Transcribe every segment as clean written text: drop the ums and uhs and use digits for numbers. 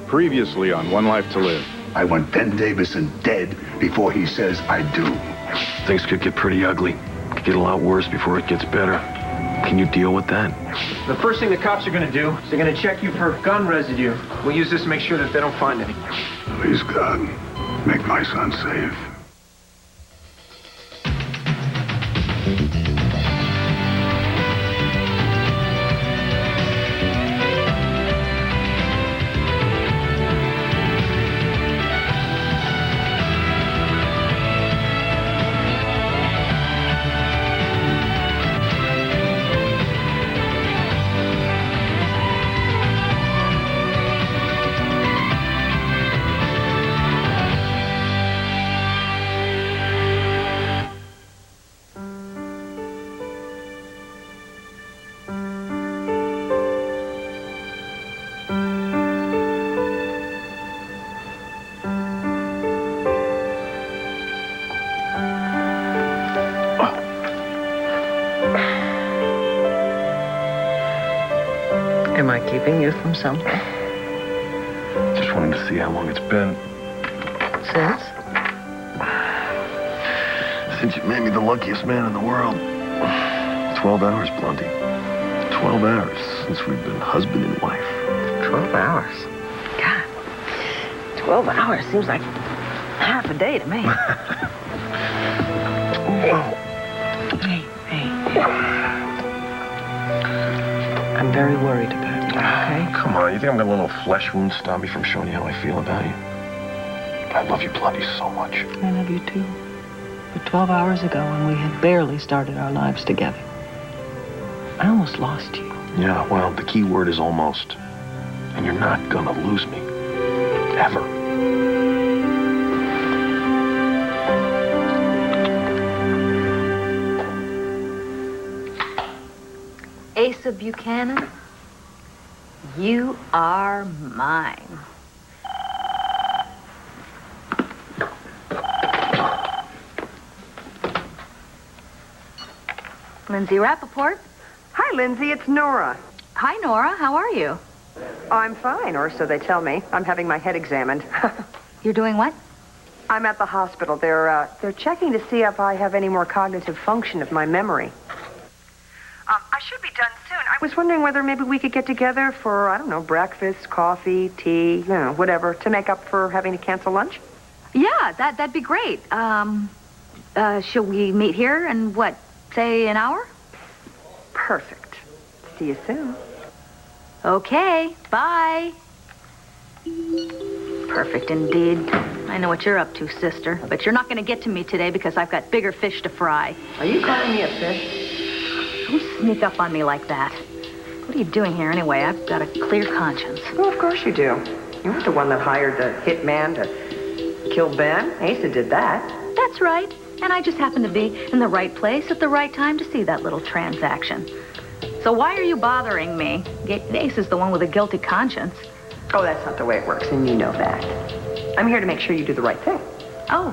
Previously on One Life to Live. I want Ben Davison dead before he says I do. Things could get pretty ugly. Could get a lot worse before it gets better. Can you deal with that? The first thing the cops are going to do is they're going to check you for gun residue. We'll use this to make sure that they don't find any. Please, God, make my son safe. Am I keeping you from something? Just wanted to see how long it's been. Since? Since you made me the luckiest man in the world. 12 hours, Blondie. 12 hours since we've been husband and wife. 12 hours? God, 12 hours seems like half a day to me. Hey. I'm very worried about you, okay? Come on, you think I'm gonna let a little flesh wound stop me from showing you how I feel about you? I love you, Blondie, so much. I love you too. But 12 hours ago, when we had barely started our lives together, I almost lost you. Yeah, well, the key word is almost. And you're not gonna lose me. Ever. Asa Buchanan, you are mine. Lindsay Rappaport. Hi, Lindsay. It's Nora. Hi, Nora. How are you? I'm fine, or so they tell me. I'm having my head examined. You're doing what? I'm at the hospital. They're checking to see if I have any more cognitive function of my memory. I should be done soon. I was wondering whether maybe we could get together for, I don't know, breakfast, coffee, tea, whatever, to make up for having to cancel lunch. Yeah, that'd be great. Shall we meet here in, what, say an hour? Perfect. See you soon. Okay, bye. Perfect indeed. I know what you're up to, sister, but you're not going to get to me today because I've got bigger fish to fry. Are you calling me a fish? Don't sneak up on me like that. What are you doing here anyway? I've got a clear conscience. Well, of course you do. You weren't the one that hired the hitman to kill Ben. Asa did that. That's right. And I just happened to be in the right place at the right time to see that little transaction. So why are you bothering me? Asa's the one with a guilty conscience. Oh, that's not the way it works, and you know that. I'm here to make sure you do the right thing. Oh,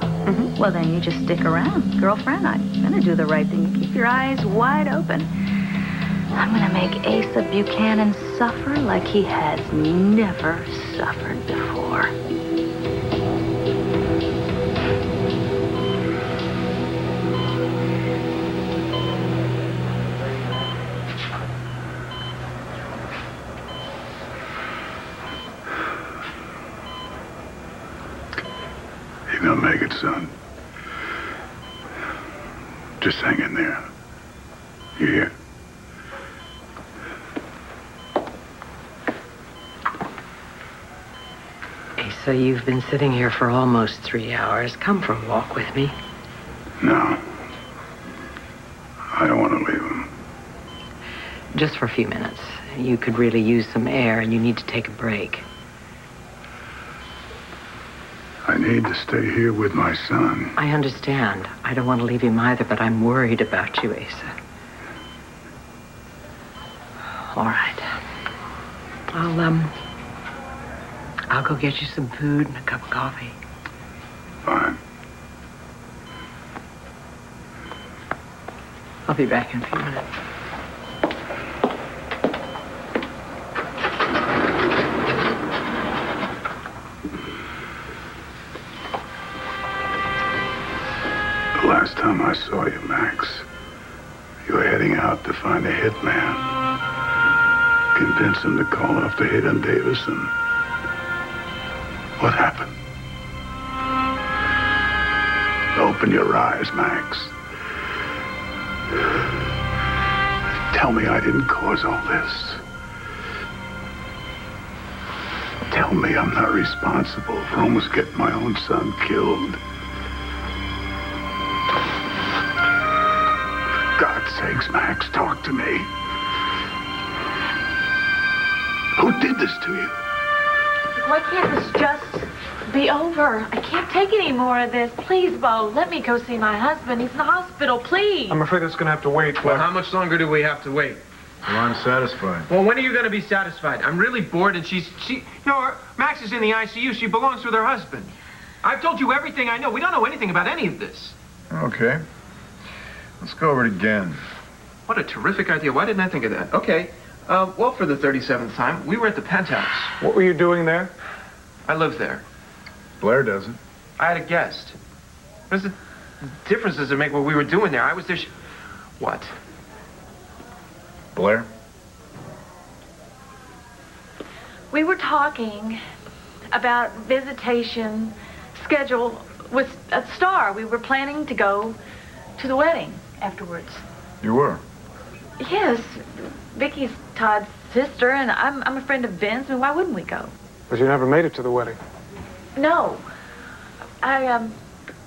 well, then you just stick around, girlfriend. I'm going to do the right thing. You keep your eyes wide open. I'm going to make Asa Buchanan suffer like he has never suffered before. You're gonna make it, son. Just hang in there. You hear? Asa, you've been sitting here for almost 3 hours. Come for a walk with me. No. I don't want to leave him. Just for a few minutes. You could really use some air, and you need to take a break. I need to stay here with my son. I understand. I don't want to leave him either, but I'm worried about you, Asa. All right. I'll go get you some food and a cup of coffee. Fine. I'll be back in a few minutes. Last time I saw you, Max, you were heading out to find a hitman. Convince him to call off the hit on Davison. What happened? Open your eyes, Max. Tell me I didn't cause all this. Tell me I'm not responsible for almost getting my own son killed. For God's sakes, Max, talk to me. Who did this to you? Why can't this just be over? I can't take any more of this. Please, Bo, let me go see my husband. He's in the hospital, please. I'm afraid it's going to have to wait, Claire. Well, how much longer do we have to wait? Well, I'm satisfied. Well, when are you going to be satisfied? I'm really bored, and Max is in the ICU. She belongs with her husband. I've told you everything I know. We don't know anything about any of this. Okay. Let's go over it again. What a terrific idea. Why didn't I think of that? Okay. Well, for the 37th time, we were at the penthouse. What were you doing there? I live there. Blair doesn't. I had a guest. What difference does it make what we were doing there? I was there. What? Blair? We were talking about visitation schedule with a star. We were planning to go to the wedding afterwards. You were? Yes. Vicky's Todd's sister, and I'm a friend of Ben's. I mean, why wouldn't we go? But you never made it to the wedding. No.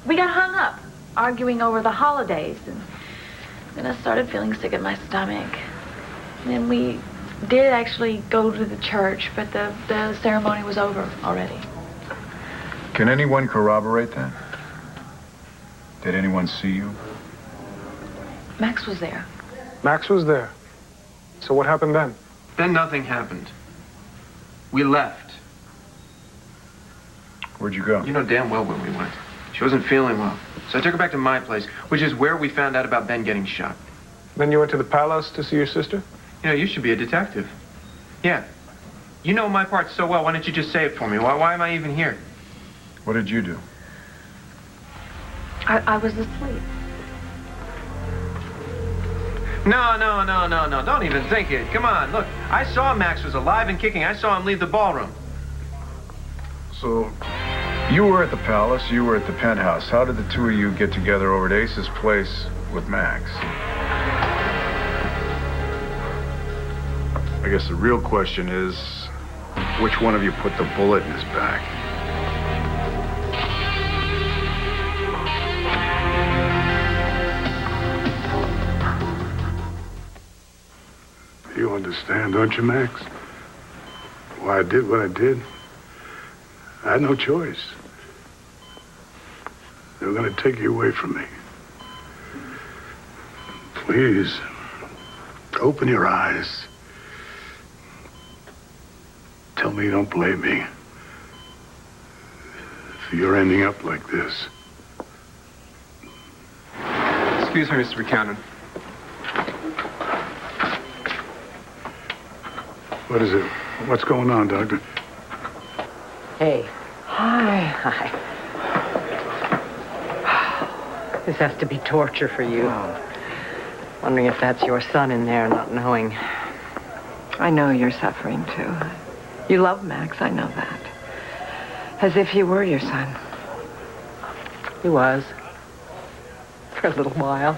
We got hung up arguing over the holidays, and then I started feeling sick in my stomach. And then we did actually go to the church, but the ceremony was over already. Can anyone corroborate that? Did anyone see you? Max was there. Max was there. So what happened then? Then nothing happened. We left. Where'd you go? You know damn well where we went. She wasn't feeling well. So I took her back to my place, which is where we found out about Ben getting shot. Then you went to the palace to see your sister? You know, you should be a detective. Yeah. You know my part so well. Why don't you just say it for me? Why am I even here? What did you do? I was asleep. No. Don't even think it. Come on, look. I saw Max was alive and kicking. I saw him leave the ballroom. So, you were at the palace, you were at the penthouse. How did the two of you get together over at Ace's place with Max? I guess the real question is, which one of you put the bullet in his back? You understand, don't you, Max? Why I did what I did? I had no choice. They were going to take you away from me. Please, open your eyes. Tell me you don't blame me if you're ending up like this. Excuse me, Mr. Buchanan. What is it? What's going on, Doctor? Hey. Hi. This has to be torture for you. Wondering if that's your son in there, not knowing. I know you're suffering, too. You love Max, I know that. As if he were your son. He was. For a little while.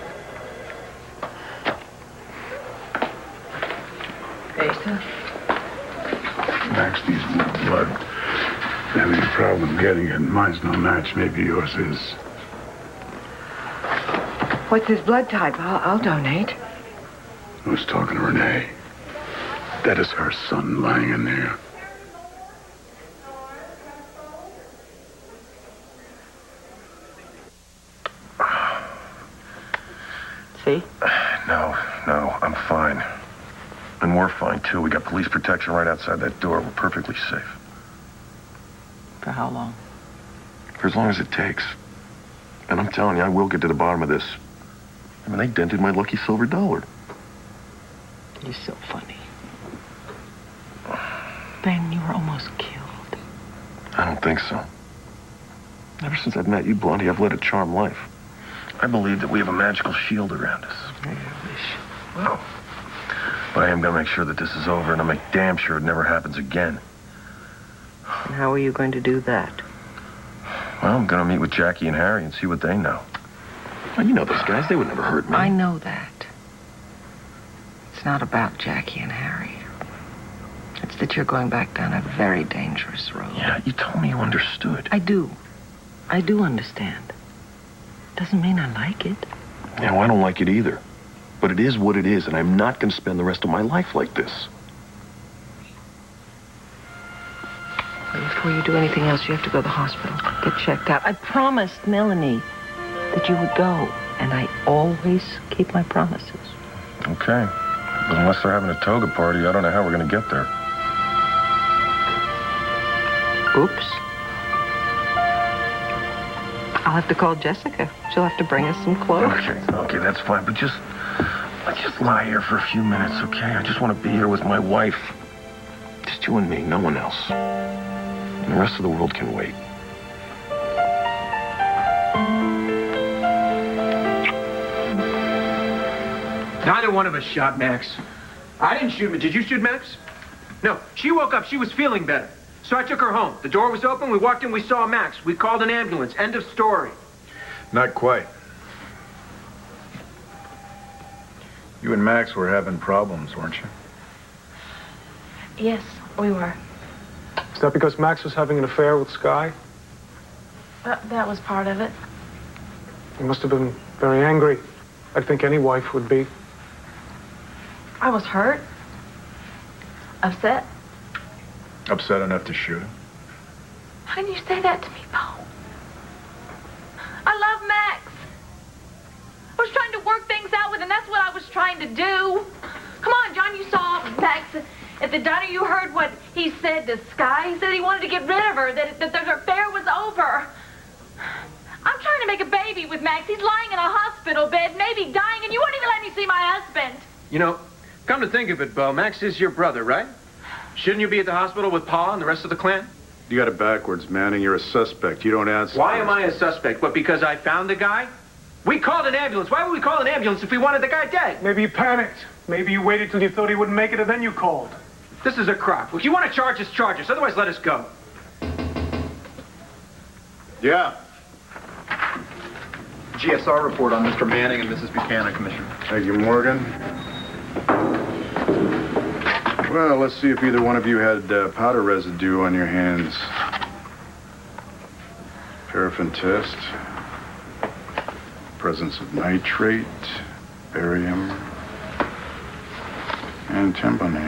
Asa? Max needs more blood. Having a problem getting it. Mine's no match. Maybe yours is. What's his blood type? I'll donate. I was talking to Renee. That is her son lying in there. See? No, I'm fine. And we're fine, too. We got police protection right outside that door. We're perfectly safe. For how long? For as long as it takes. And I'm telling you, I will get to the bottom of this. I mean, they dented my lucky silver dollar. You're so funny. Ben, you were almost killed. I don't think so. Ever since I've met you, Blondie, I've led a charmed life. I believe that we have a magical shield around us. I wish. Well, but I am going to make sure that this is over, and I'll make damn sure it never happens again. And how are you going to do that? Well, I'm going to meet with Jackie and Harry and see what they know. Well, you know those guys. They would never hurt me. I know that. It's not about Jackie and Harry. It's that you're going back down a very dangerous road. Yeah, you told me you understood. I do. I do understand. Doesn't mean I like it. Yeah, well, I don't like it either. But it is what it is, and I'm not going to spend the rest of my life like this. Before you do anything else, you have to go to the hospital. Get checked out. I promised Melanie that you would go, and I always keep my promises. Okay. But unless they're having a toga party, I don't know how we're going to get there. Oops. I'll have to call Jessica. She'll have to bring us some clothes. Okay, that's fine. But let's just lie here for a few minutes, okay? I just want to be here with my wife. Just you and me, no one else. And the rest of the world can wait. Neither one of us shot Max. I didn't shoot him. Did you shoot Max? No. She woke up. She was feeling better. So I took her home. The door was open. We walked in. We saw Max. We called an ambulance. End of story. Not quite. You and Max were having problems, weren't you? Yes, we were. Is that because Max was having an affair with Sky? That was part of it. He must have been very angry. I think any wife would be. I was hurt. Upset. Upset enough to shoot him? How can you say that to me, Bo? I love Max. I was trying to work things out with him. That's what I was trying to do. Come on, John, you saw Max at the diner. You heard what he said to Sky. He said he wanted to get rid of her, that their affair was over. I'm trying to make a baby with Max. He's lying in a hospital bed, maybe dying, and you won't even let me see my husband. You know, come to think of it, Bo, Max is your brother, right? Shouldn't you be at the hospital with Pa and the rest of the clan? You got it backwards, Manning. You're a suspect. You don't answer. Why am I a suspect? What, because I found the guy? We called an ambulance. Why would we call an ambulance if we wanted the guy dead? Maybe you panicked. Maybe you waited till you thought he wouldn't make it and then you called. This is a crock. If you want to charge us, charge us. Otherwise, let us go. Yeah. GSR report on Mr. Manning and Mrs. Buchanan, Commissioner. Thank you, Morgan. Well, let's see if either one of you had powder residue on your hands. Paraffin test. Presence of nitrate, barium, and antimony.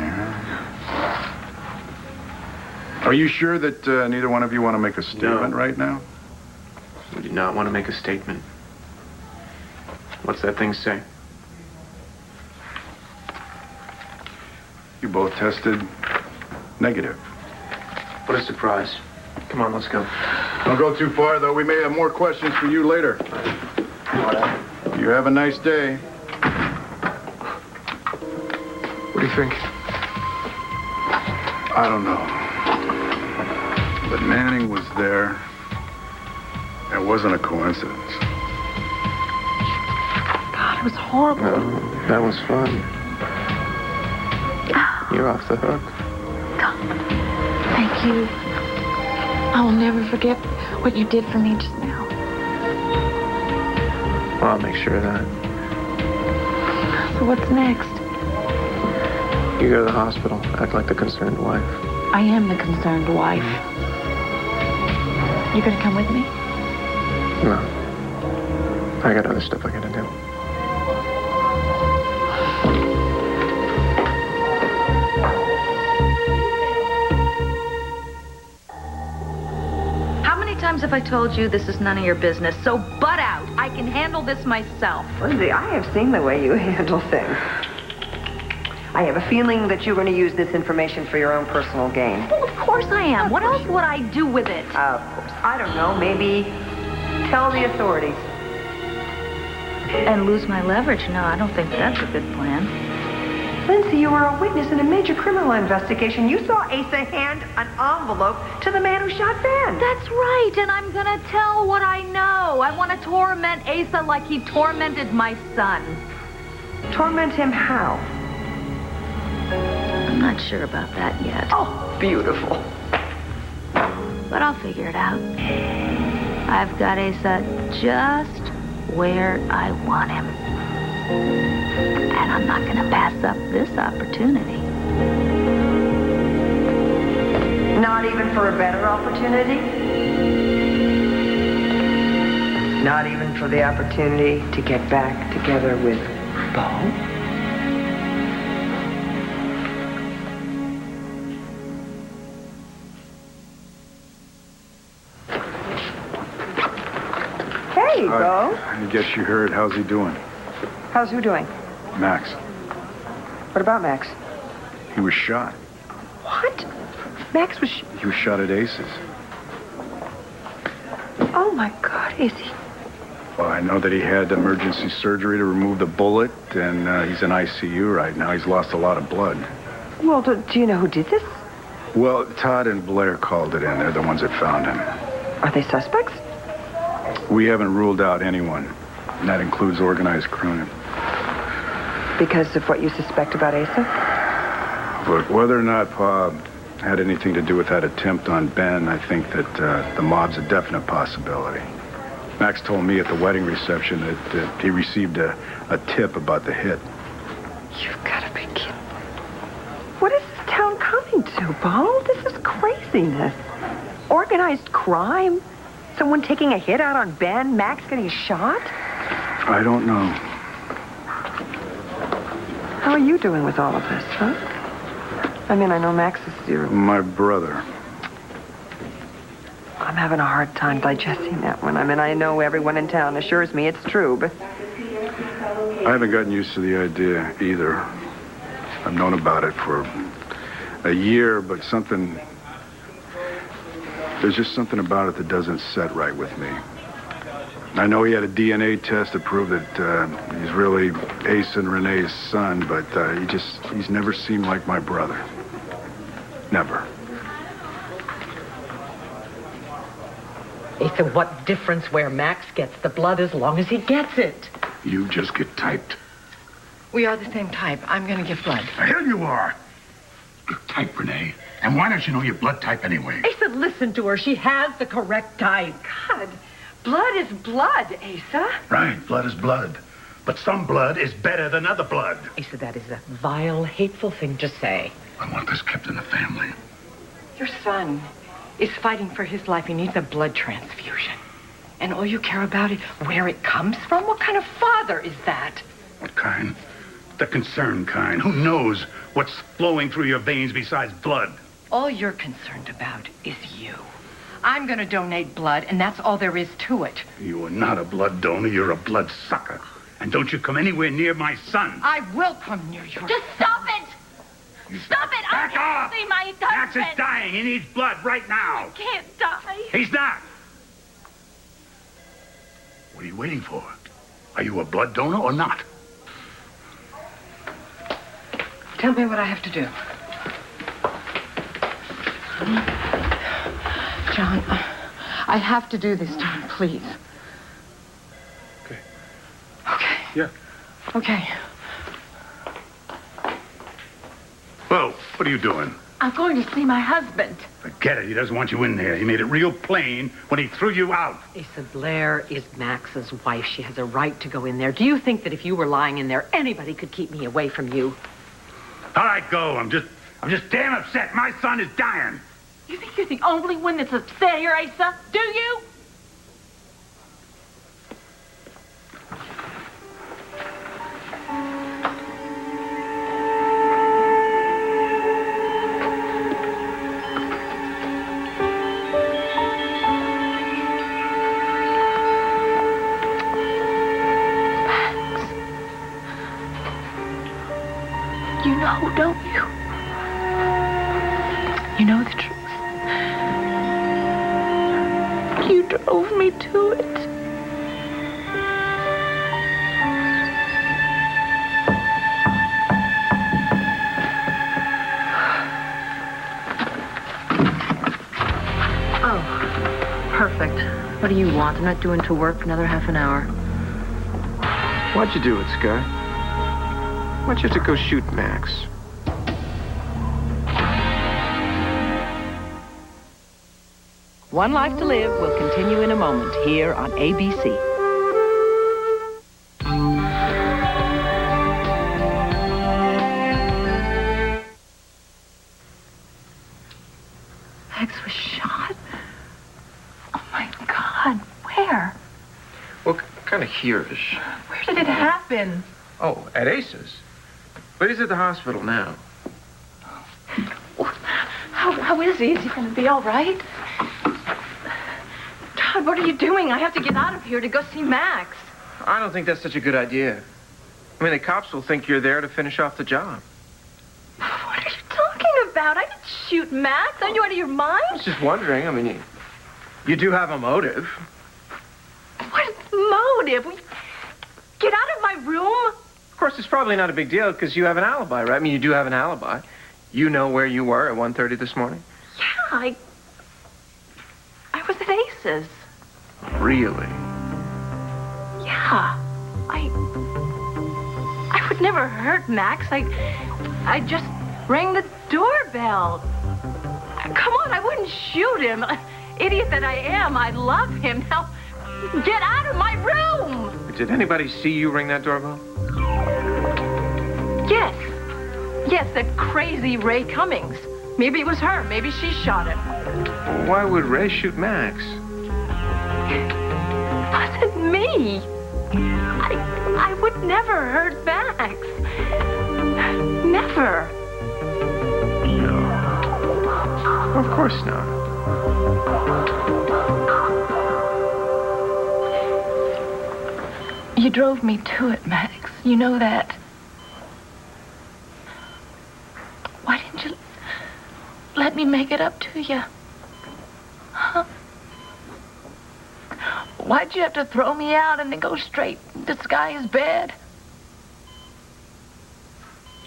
Are you sure that neither one of you want to make a statement right now? We do not want to make a statement. What's that thing say? You both tested negative. What a surprise. Come on, let's go. Don't go too far, though. We may have more questions for you later. You have a nice day. What do you think? I don't know. But Manning was there. It wasn't a coincidence. God, it was horrible. No, that was fun. You're off the hook. Thank you. I will never forget what you did for me just now. Well, I'll make sure of that. So what's next? You go to the hospital. Act like the concerned wife. I am the concerned wife. You gonna come with me? No. I got other stuff I gotta do. How many times have I told you this is none of your business? So butt out. I can handle this myself. Lindsay, I have seen the way you handle things. I have a feeling that you're going to use this information for your own personal gain. Well, of course I am. What else would I do with it? Of course. I don't know. Maybe tell the authorities. And lose my leverage? No, I don't think that's a good plan. Lindsay, you were a witness in a major criminal investigation. You saw Asa hand an envelope to the man who shot Ben. That's right, and I'm gonna tell what I know. I want to torment Asa like he tormented my son. Torment him how? I'm not sure about that yet. Oh, beautiful. But I'll figure it out. I've got Asa just where I want him. And I'm not gonna pass up this opportunity. Not even for a better opportunity? Not even for the opportunity to get back together with Bo? Hey, Bo. I guess you heard. How's he doing? How's who doing? Max. What about Max? He was shot. What? Max was... He was shot at Ace's. Oh, my God, is he? Well, I know that he had emergency surgery to remove the bullet, and he's in ICU right now. He's lost a lot of blood. Well, do you know who did this? Well, Todd and Blair called it in. They're the ones that found him. Are they suspects? We haven't ruled out anyone, and that includes organized crime. Because of what you suspect about Asa? Look, whether or not Pa had anything to do with that attempt on Ben, I think that the mob's a definite possibility. Max told me at the wedding reception that he received a tip about the hit. You've got to be kidding. What is this town coming to, Bo? This is craziness. Organized crime? Someone taking a hit out on Ben? Max getting shot? I don't know. How are you doing with all of this, huh? I mean, I know Max is your... My brother. I'm having a hard time digesting that one. I mean, I know everyone in town assures me it's true, but... I haven't gotten used to the idea either. I've known about it for a year, but there's just something about it that doesn't set right with me. I know he had a DNA test to prove that he's really Ace and Renee's son, but he's never seemed like my brother. Never. Asa, what difference where Max gets the blood as long as he gets it? You just get typed. We are the same type. I'm going to give blood. The hell you are. Good type, Renee. And why don't you know your blood type anyway? Asa, listen to her. She has the correct type. God, blood is blood, Asa. Right, blood is blood. But some blood is better than other blood. Asa, that is a vile, hateful thing to say. I want this kept in the family. Your son is fighting for his life. He needs a blood transfusion. And all you care about is where it comes from? What kind of father is that? What kind? The concerned kind. Who knows what's flowing through your veins besides blood? All you're concerned about is you. I'm going to donate blood, and that's all there is to it. You are not a blood donor. You're a blood sucker. And don't you come anywhere near my son. I will come near your... Just stop it! Stop it! Back off! See my husband! Max is dying. He needs blood right now. He can't die. He's not. What are you waiting for? Are you a blood donor or not? Tell me what I have to do. John, I have to do this time, please. Okay. Okay. Yeah. Okay. Whoa, what are you doing? I'm going to see my husband. Forget it. He doesn't want you in there. He made it real plain when he threw you out. Asa, Blair is Max's wife. She has a right to go in there. Do you think that if you were lying in there, anybody could keep me away from you? All right, go. I'm just damn upset. My son is dying. You think you're the only one that's upset here, Asa? Do you? You know, don't you? You know the truth. You drove me to it. Oh, perfect. What do you want? I'm not doing to work for another half an hour. Why'd you do it, Sky? Why'd you have to go shoot Max? One Life to Live will continue in a moment here on ABC. Max was shot? Oh, my God. Where? Well, kind of here-ish. Where did it happen? Oh, at Ace's. But he's at the hospital now. How is he? Is he going to be all right? Todd, what are you doing? I have to get out of here to go see Max. I don't think that's such a good idea. I mean, the cops will think you're there to finish off the job. What are you talking about? I didn't shoot Max. Are you out of your mind? I was just wondering. I mean, you do have a motive. What motive? Get out of my room. Of course, it's probably not a big deal because you have an alibi, right? I mean, you do have an alibi. You know where you were at 1:30 this morning? Yeah, I was at Ace's. Really? Yeah. I would never hurt Max. I just rang the doorbell. Come on, I wouldn't shoot him. Idiot that I am, I love him. Now, get out of my room! Did anybody see you ring that doorbell? Yes. Yes, that crazy Ray Cummings. Maybe it was her. Maybe she shot him. Well, why would Ray shoot Max? It wasn't me. I would never hurt Max. Never. No. Of course not. You drove me to it, Max. You know that. Why didn't you let me make it up to you? Huh? Why'd you have to throw me out and then go straight to Sky's bed?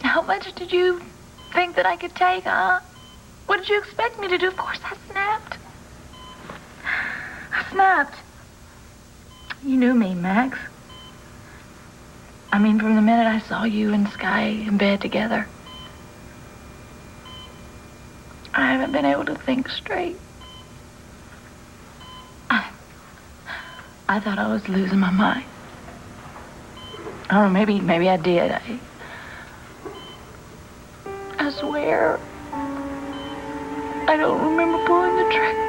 How much did you think that I could take, huh? What did you expect me to do? Of course, I snapped. I snapped. You knew me, Max. I mean, from the minute I saw you and Sky in bed together. I haven't been able to think straight. I thought I was losing my mind. I don't know, maybe I did. I swear, I don't remember pulling the trigger.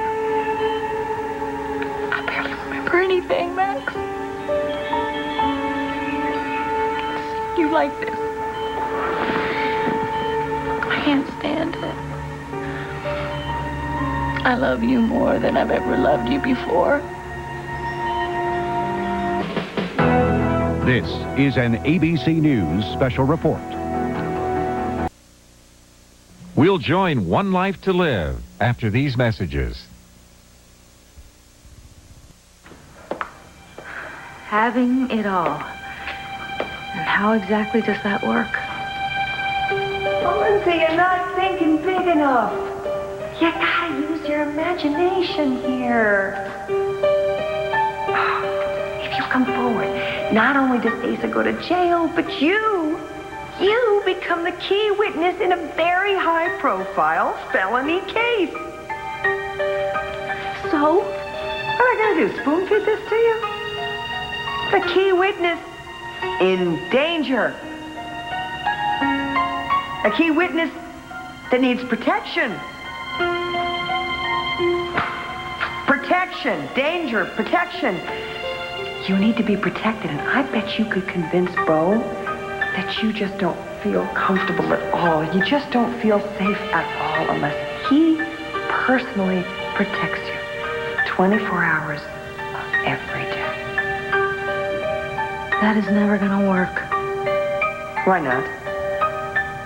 I barely remember anything, Max. You like this. I can't stand it. I love you more than I've ever loved you before. This is an ABC News special report. We'll join One Life to Live after these messages. Having it all. And how exactly does that work? Oh, Lindsay, you're not thinking big enough. You gotta use your imagination here. If you come forward, not only does Asa go to jail, but you become the key witness in a very high-profile felony case. So, what am I gonna do, spoon-feed this to you? The key witness in danger. A key witness that needs protection. Protection, danger, protection. You need to be protected, and I bet you could convince Bo that you just don't feel comfortable at all. You just don't feel safe at all unless he personally protects you 24 hours of every day. That is never gonna work. Why not?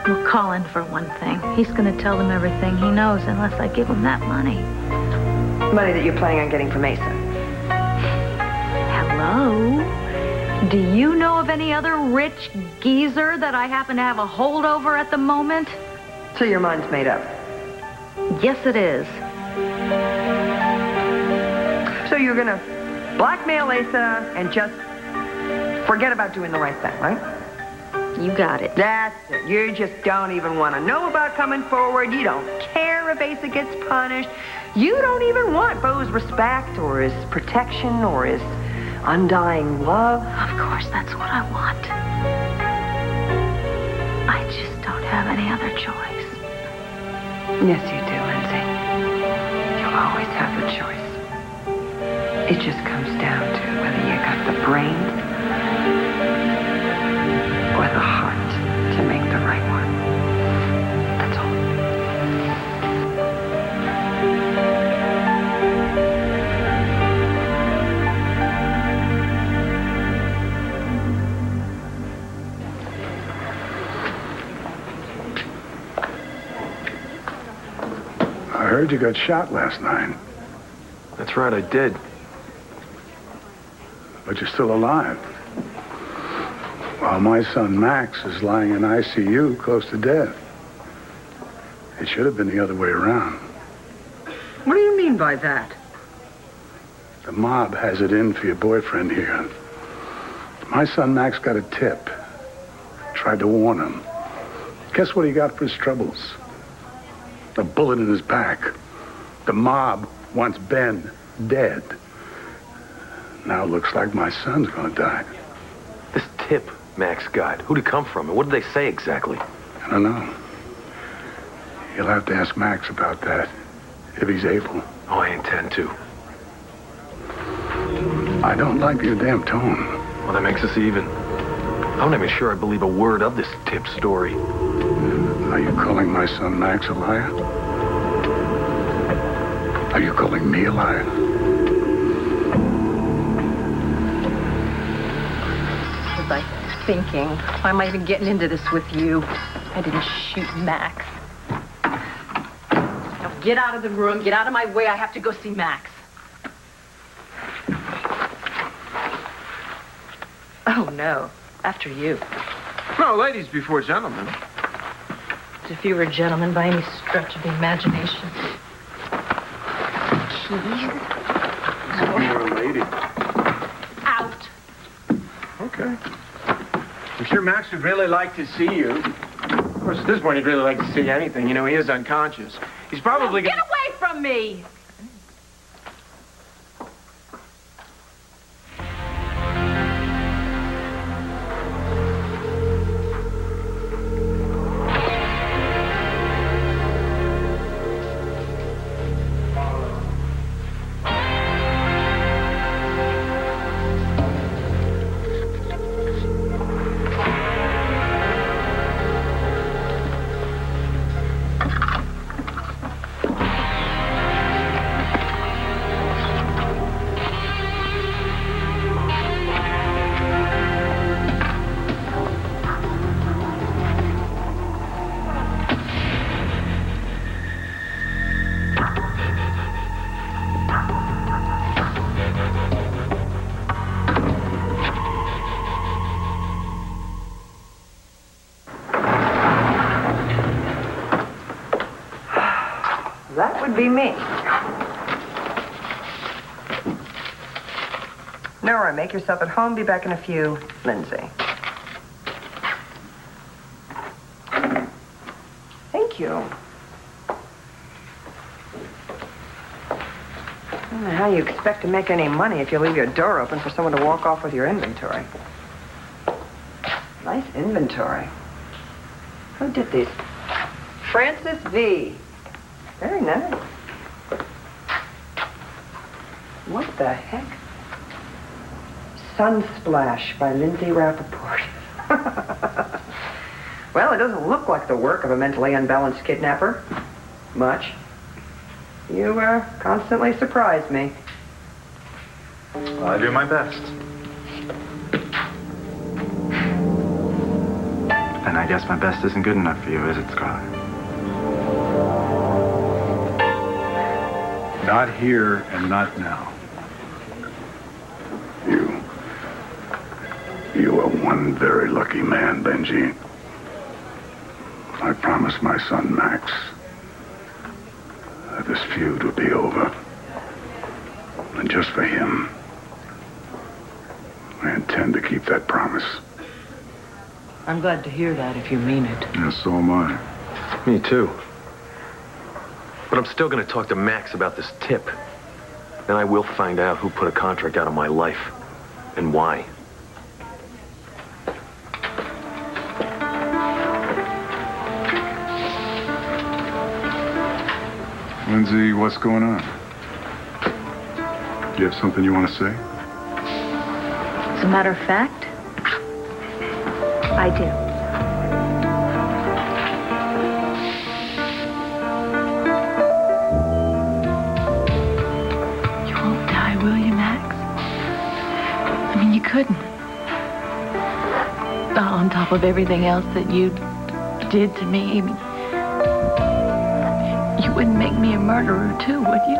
Well, Colin, for one thing. He's gonna tell them everything he knows unless I give him that money. Money that you're planning on getting from Asa. Hello? Do you know of any other rich geezer that I happen to have a holdover at the moment? So your mind's made up? Yes, it is. you're gonna blackmail Asa and just forget about doing the right thing, right? You got it. That's it. You just don't even want to know about coming forward. You don't care if Asa gets punished. You don't even want Bo's respect or his protection or his undying love. Of course, that's what I want. I just don't have any other choice. Yes, you do, Lindsay. You always have the choice. It just comes down to whether you got the brains or the heart to make the right one. That's all. I heard you got shot last night. That's right, I did. But you're still alive. While my son Max is lying in ICU close to death. It should have been the other way around. What do you mean by that? The mob has it in for your boyfriend here. My son Max got a tip. Tried to warn him. Guess what he got for his troubles? A bullet in his back. The mob wants Ben dead. Now it looks like my son's gonna die. This tip Max got, who'd it come from? And what did they say exactly? I don't know. You'll have to ask Max about that, if he's able. Oh, I intend to. I don't like your damn tone. Well, that makes us even. I'm not even sure I believe a word of this tip story. Are you calling my son Max a liar? Are you calling me a liar? Was I thinking? Why am I even getting into this with you? I didn't shoot Max. Now get out of the room. Get out of my way. I have to go see Max. Oh, no. After you. No, ladies before gentlemen. If you were a gentleman by any stretch of the imagination. Keys? You're a lady. Out. Okay. I'm sure Max would really like to see you. Of course, at this point, he'd really like to see anything. You know, he is unconscious. He's probably Get away from me! That would be me. Nora, make yourself at home. Be back in a few. Lindsay. Thank you. I don't know how you expect to make any money if you leave your door open for someone to walk off with your inventory. Nice inventory. Who did these? Francis V. Very nice. What the heck? Sunsplash by Lindsay Rappaport. Well, it doesn't look like the work of a mentally unbalanced kidnapper. Much. You constantly surprise me. Well, I do my best. And I guess my best isn't good enough for you, is it, Scarlett? Not here and not now. You are one very lucky man, Benji. I promised my son Max that this feud would be over. And just for him, I intend to keep that promise. I'm glad to hear that if you mean it. Yeah, so am I. Me too. But I'm still going to talk to Max about this tip. And I will find out who put a contract out of my life and why. Lindsay, what's going on? Do you have something you want to say? As a matter of fact, I do. You won't die, will you, Max? I mean, you couldn't. On top of everything else that you did to me, I mean, you wouldn't make me a murderer, too, would you?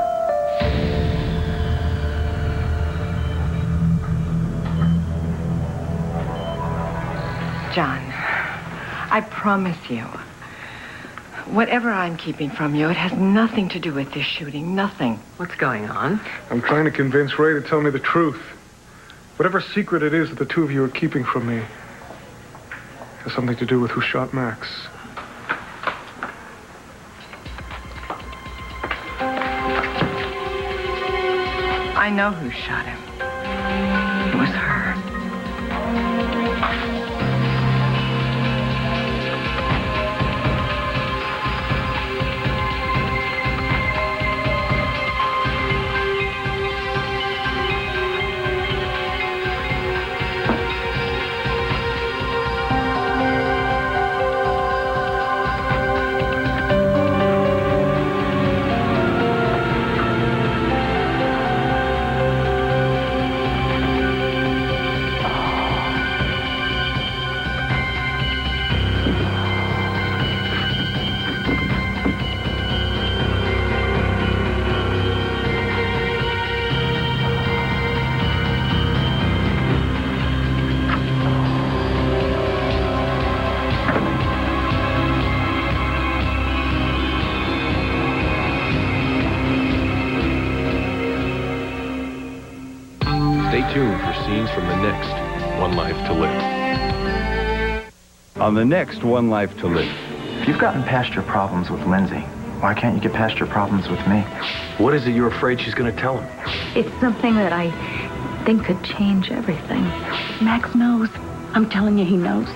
John, I promise you, whatever I'm keeping from you, it has nothing to do with this shooting. Nothing. What's going on? I'm trying to convince Ray to tell me the truth. Whatever secret it is that the two of you are keeping from me has something to do with who shot Max. I know who shot him. It was her. Stay tuned for scenes from the next One Life to Live. On the next One Life to Live. If you've gotten past your problems with Lindsay, why can't you get past your problems with me? What is it you're afraid she's going to tell him? It's something that I think could change everything. Max knows. I'm telling you, he knows.